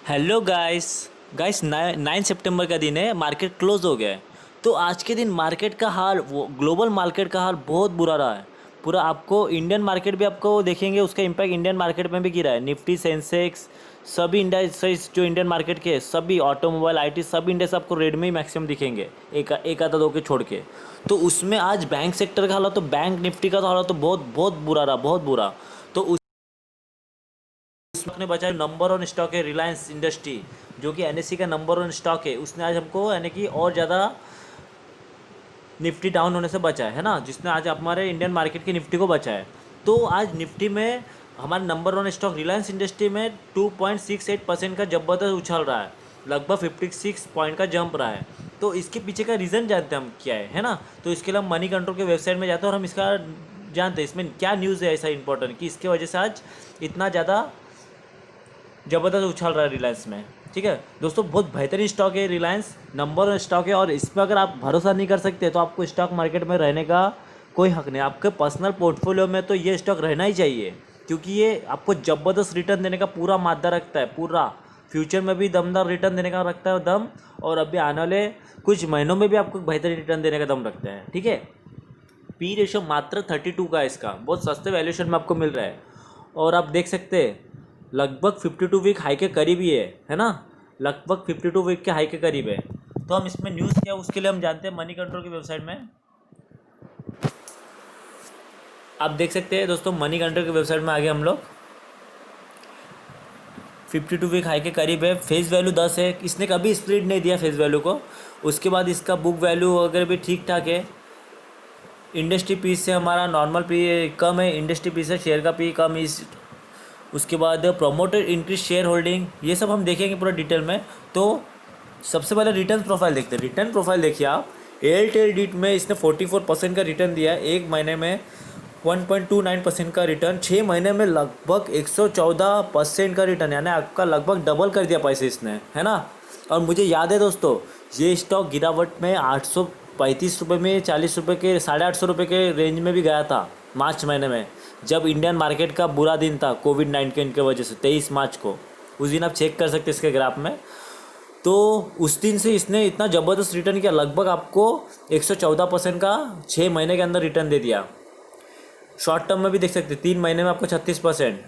Hello guys. Guys 9 सितंबर का दिन है, मार्केट क्लोज हो गया है। तो आज के दिन मार्केट का हाल, वो ग्लोबल मार्केट का हाल बहुत बुरा रहा है। पूरा आपको इंडियन मार्केट भी आपको देखेंगे, उसका इम्पैक्ट इंडियन मार्केट में भी गिरा है। निफ्टी, सेंसेक्स, सभी इंडेक्स जो इंडियन मार्केट के, सभी ऑटोमोबाइल, आईटी, सब इंडेक्स आपको रेड में ही मैक्सिमम दिखेंगे, एक आधा दो के छोड़ के। तो उसमें आज बैंक सेक्टर का हालत, तो बैंक निफ्टी का तो हालत तो बहुत बहुत बुरा रहा, बहुत बुरा। तो उसमें बचा नंबर वन स्टॉक है रिलायंस इंडस्ट्री, जो कि एनएससी का नंबर वन स्टॉक है। उसने आज हमको यानी कि और ज़्यादा निफ्टी डाउन होने से बचा है ना, जिसने आज हमारे इंडियन मार्केट की निफ्टी को बचा है। तो आज निफ्टी में हमारा number one stock Reliance industry में 2.68% का ज़बरदस्त उछल रहा है, लगभग 56 पॉइंट का जंप रहा है। तो इसके पीछे का रीज़न जानते हैं हम क्या है ना। तो इसके लिए हम मनी कंट्रोल के वेबसाइट में जाते हैं और हम इसका जानते हैं इसमें क्या न्यूज़ है ऐसा इंपॉर्टेंट कि इसके वजह से आज इतना ज़्यादा ज़बरदस्त उछाल रहा है रिलायंस में। ठीक है दोस्तों, बहुत बेहतरीन स्टॉक है रिलायंस, नंबर वन स्टॉक है। और इसमें अगर आप भरोसा नहीं कर सकते तो आपको स्टॉक मार्केट में रहने का कोई हक नहीं। आपके पर्सनल पोर्टफोलियो में तो ये स्टॉक रहना ही चाहिए, क्योंकि ये आपको ज़बरदस्त रिटर्न देने का पूरा मादा रखता है, पूरा फ्यूचर में भी दमदार रिटर्न देने का रखता है दम, और अभी आने वाले कुछ महीनों में भी आपको बेहतरीन रिटर्न देने का दम रखता है। ठीक है, पी रेशो मात्र 32 का है इसका, बहुत सस्ते वैल्यूएशन में आपको मिल रहा है। और आप देख सकते हैं लगभग 52 वीक हाई के करीब ही है ना, लगभग 52 वीक के हाई के करीब है। तो हम इसमें न्यूज़ क्या उसके लिए हम जानते हैं मनी कंट्रोल की वेबसाइट में। आप देख सकते हैं दोस्तों, मनी कंट्रोल की वेबसाइट में आगे हम लोग 52 वीक हाई के करीब है। फेस वैल्यू 10 है, इसने कभी स्प्लिट नहीं दिया फेस वैल्यू को। उसके बाद इसका बुक वैल्यू वगैरह भी ठीक ठाक है। इंडस्ट्री पी से हमारा नॉर्मल पी कम है, इंडस्ट्री पी से शेयर का पी कम। इस उसके बाद प्रोमोटेड इंक्रीज शेयर होल्डिंग, ये सब हम देखेंगे पूरा डिटेल में। तो सबसे पहले रिटर्न प्रोफाइल देखते हैं। रिटर्न प्रोफाइल देखिए आप, एयरटेल डीट में इसने 44% का रिटर्न दिया है, एक महीने में 1.29% का रिटर्न, 6 महीने में लगभग 114% का रिटर्न, यानी आपका लगभग डबल कर दिया पैसे इसने, है ना। और मुझे याद है दोस्तों, ये स्टॉक गिरावट में 835 रुपये में, 40 रुपये के, 850 रुपये के रेंज में भी गया था मार्च महीने में, जब इंडियन मार्केट का बुरा दिन था कोविड-19 की वजह से, 23 मार्च को। उस दिन आप चेक कर सकते हैं इसके ग्राफ में। तो उस दिन से इसने इतना ज़बरदस्त रिटर्न किया, लगभग आपको 114% का 6 महीने के अंदर रिटर्न दे दिया। शॉर्ट टर्म में भी देख सकते हैं, 3 महीने में आपको 36%।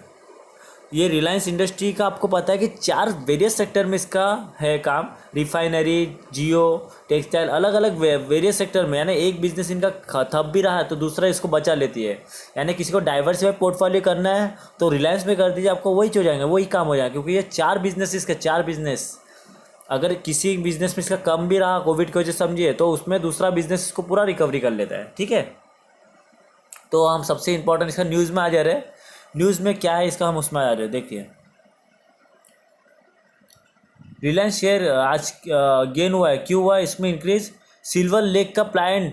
ये रिलायंस इंडस्ट्री का आपको पता है कि 4 वेरियस सेक्टर में इसका है काम, रिफाइनरी, जियो, टेक्सटाइल, अलग अलग वेरियस सेक्टर में। यानी एक बिजनेस इनका ठप भी रहा है तो दूसरा इसको बचा लेती है। यानी किसी को डाइवर्सिफाई पोर्टफोलियो करना है तो रिलायंस में कर दीजिए, आपको वही हो जाएंगे, वही काम हो जाएगा, क्योंकि ये 4 बिजनेस, इसके 4 बिजनेस। अगर किसी बिजनेस में इसका कम भी रहा कोविड की वजह से समझिए, तो उसमें दूसरा बिजनेस इसको पूरा रिकवरी कर लेता है। ठीक है, तो हम सबसे इंपॉर्टेंट इसका न्यूज़ में आ जा रहे हैं। न्यूज़ में क्या है इसका, हम उसमें आ रहे हैं। देखिए, रिलायंस शेयर आज गेन हुआ है, क्यों हुआ है इसमें इंक्रीज। सिल्वर लेक का plan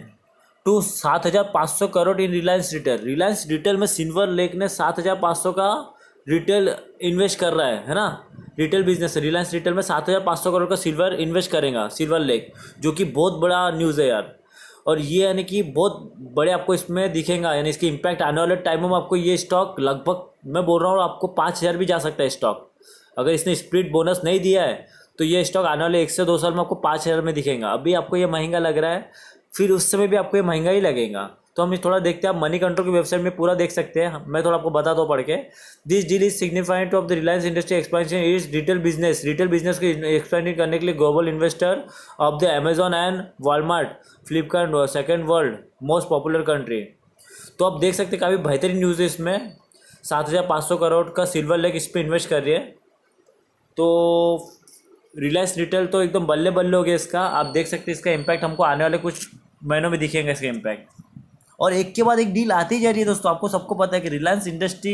to 7,500 crore in Reliance Retail. Reliance Retail में सिल्वर लेक ने 7,500 का रिटेल इन्वेस्ट कर रहा है ना। रिटेल बिजनेस है, रिलायंस रिटेल में 7,500 करोड़ का सिल्वर इन्वेस्ट करेगा सिल्वर लेक, जो कि बहुत बड़ा न्यूज़ है यार। और ये यानी कि बहुत बड़े आपको इसमें दिखेगा, यानी इसकी इम्पैक्ट आने वाले टाइमों में आपको ये स्टॉक लगभग, मैं बोल रहा हूँ आपको 5,000 भी जा सकता है स्टॉक। अगर इसने स्प्लिट बोनस नहीं दिया है तो ये स्टॉक आने वाले 1 से 2 साल में आपको 5,000 में दिखेगा। अभी आपको ये महंगा लग रहा है, फिर उस समय भी आपको ये महंगा ही लगेगा। तो हम थोड़ा देखते हैं, आप मनी कंट्रोल की वेबसाइट में पूरा देख सकते हैं, मैं थोड़ा आपको बता दो पढ़ के। This deal is significant of the Reliance industry expansion is retail business. Retail business को एक्सपेंडिंग करने के लिए global investor of the Amazon and Walmart, Flipkart, second world most popular country. तो आप देख सकते हैं काफ़ी बेहतरीन न्यूज़ है इसमें। 7,500 करोड़ का सिल्वर लेक इस पर इन्वेस्ट कर रही है। तो रिलायंस रिटेल तो एकदम बल्ले बल्ले हो गया इसका। आप देख सकते हैं इसका इम्पैक्ट हमको आने वाले कुछ महीनों में दिखेगा इसका इम्पैक्ट। और एक के बाद एक डील आती ही जा रही है दोस्तों। आपको सबको पता है कि रिलायंस इंडस्ट्री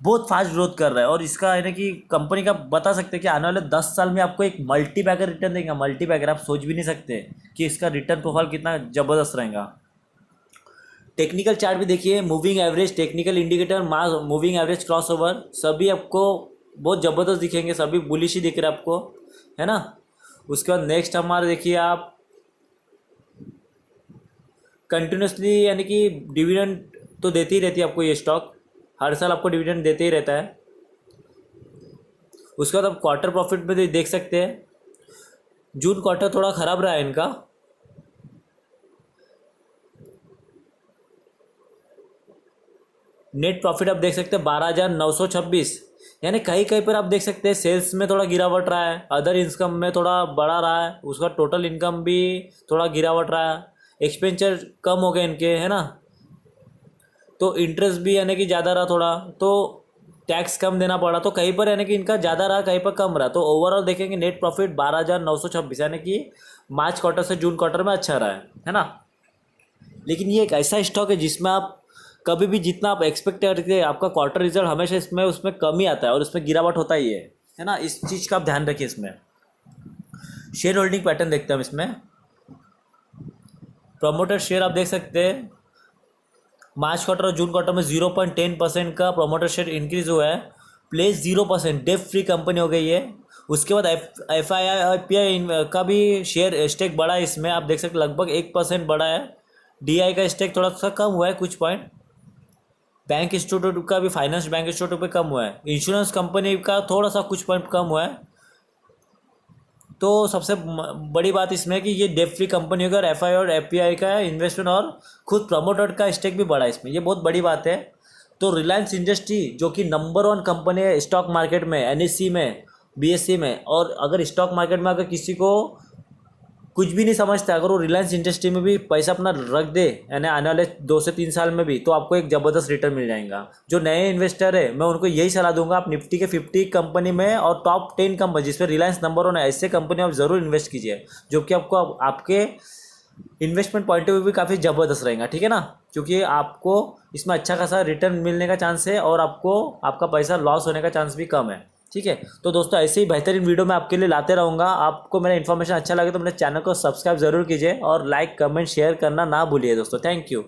बहुत फास्ट ग्रोथ कर रहा है, और इसका है ना कि कंपनी का बता सकते हैं कि आने वाले 10 साल में आपको एक मल्टी बैगर रिटर्न देगा। मल्टी बैगर आप सोच भी नहीं सकते कि इसका रिटर्न प्रोफाइल कितना ज़बरदस्त रहेगा। टेक्निकल चार्ट भी देखिए, मूविंग एवरेज, टेक्निकल इंडिकेटर, मास मूविंग एवरेज, क्रॉस ओवर, सभी आपको बहुत ज़बरदस्त दिखेंगे, सभी बुलिश ही दिख रहे हैं आपको, है ना। उसके बाद नेक्स्ट हमारा देखिए आप, कंटिन्यूसली यानी कि डिविडेंड तो देती ही रहती है आपको ये स्टॉक, हर साल आपको डिविडेंड देते ही रहता है। उसके बाद आप क्वार्टर प्रॉफिट में देख सकते हैं, जून क्वार्टर थोड़ा ख़राब रहा है इनका। नेट प्रॉफिट आप देख सकते हैं 12,926, यानी कहीं कहीं पर आप देख सकते हैं सेल्स में थोड़ा गिरावट रहा है, अदर इनकम में थोड़ा बढ़ा रहा है, उसका टोटल इनकम भी थोड़ा गिरावट रहा है, एक्सपेंचर कम हो गए इनके, है ना। तो इंटरेस्ट भी यानी कि ज़्यादा रहा थोड़ा, तो टैक्स कम देना पड़ा, तो कहीं पर यानी कि इनका ज़्यादा रहा, कहीं पर कम रहा। तो ओवरऑल देखेंगे नेट प्रॉफिट 12,926, यानी कि मार्च क्वार्टर से जून क्वार्टर में अच्छा रहा है ना। लेकिन ये एक ऐसा स्टॉक है जिसमें आप कभी भी जितना आप एक्सपेक्ट करते हैं आपका क्वार्टर रिजल्ट हमेशा इसमें उसमें कम ही आता है और उसमें गिरावट होता ही है ना। इस चीज़ का आप ध्यान रखिए। इसमें शेयर होल्डिंग पैटर्न देखते हैं हम इसमें। प्रमोटर शेयर आप देख सकते हैं मार्च क्वार्टर और जून क्वार्टर में 0.10% का प्रमोटर शेयर इंक्रीज हुआ है, प्लेस 0%, डेट फ्री कंपनी हो गई है। उसके बाद FII का भी शेयर स्टेक बढ़ा है, इसमें आप देख सकते लगभग 1% बढ़ा है। DI का स्टेक थोड़ा सा कम हुआ है कुछ पॉइंट। बैंक इंस्टीट्यूट का भी, फाइनेंस बैंक इंस्टीट्यूट पे कम हुआ है। इंश्योरेंस कंपनी का थोड़ा सा कुछ पॉइंट कम हुआ है। तो सबसे बड़ी बात इसमें है कि ये डेट फ्री कंपनी होगी और FI और FPI का इन्वेस्टमेंट और खुद प्रमोटर का स्टेक भी बढ़ा है इसमें, ये बहुत बड़ी बात है। तो रिलायंस इंडस्ट्री जो कि नंबर 1 कंपनी है स्टॉक मार्केट में, NSE में, BSE में, और अगर स्टॉक मार्केट में अगर किसी को कुछ भी नहीं समझता, अगर वो रिलायंस इंडस्ट्री में भी पैसा अपना रख दे यानी आने वाले 2 से 3 साल में भी, तो आपको एक ज़बरदस्त रिटर्न मिल जाएगा। जो नए इन्वेस्टर है मैं उनको यही सलाह दूंगा, आप निफ्टी के 50 कंपनी में और टॉप 10 कंपनी जिसमें रिलायंस नंबर 1 है, ऐसे कंपनी आप ज़रूर इन्वेस्ट कीजिए, जो कि आपको आपके इन्वेस्टमेंट पॉइंट ऑफ व्यू भी काफ़ी ज़बरदस्त रहेगा, ठीक है ना। क्योंकि आपको इसमें अच्छा खासा रिटर्न मिलने का चांस है और आपको आपका पैसा लॉस होने का चांस भी कम है, ठीक है। तो दोस्तों ऐसे ही बेहतरीन वीडियो मैं आपके लिए लाते रहूँगा। आपको मेरा इन्फॉर्मेशन अच्छा लगे तो मेरे चैनल को सब्सक्राइब जरूर कीजिए और लाइक कमेंट शेयर करना ना भूलिए दोस्तों। Thank you.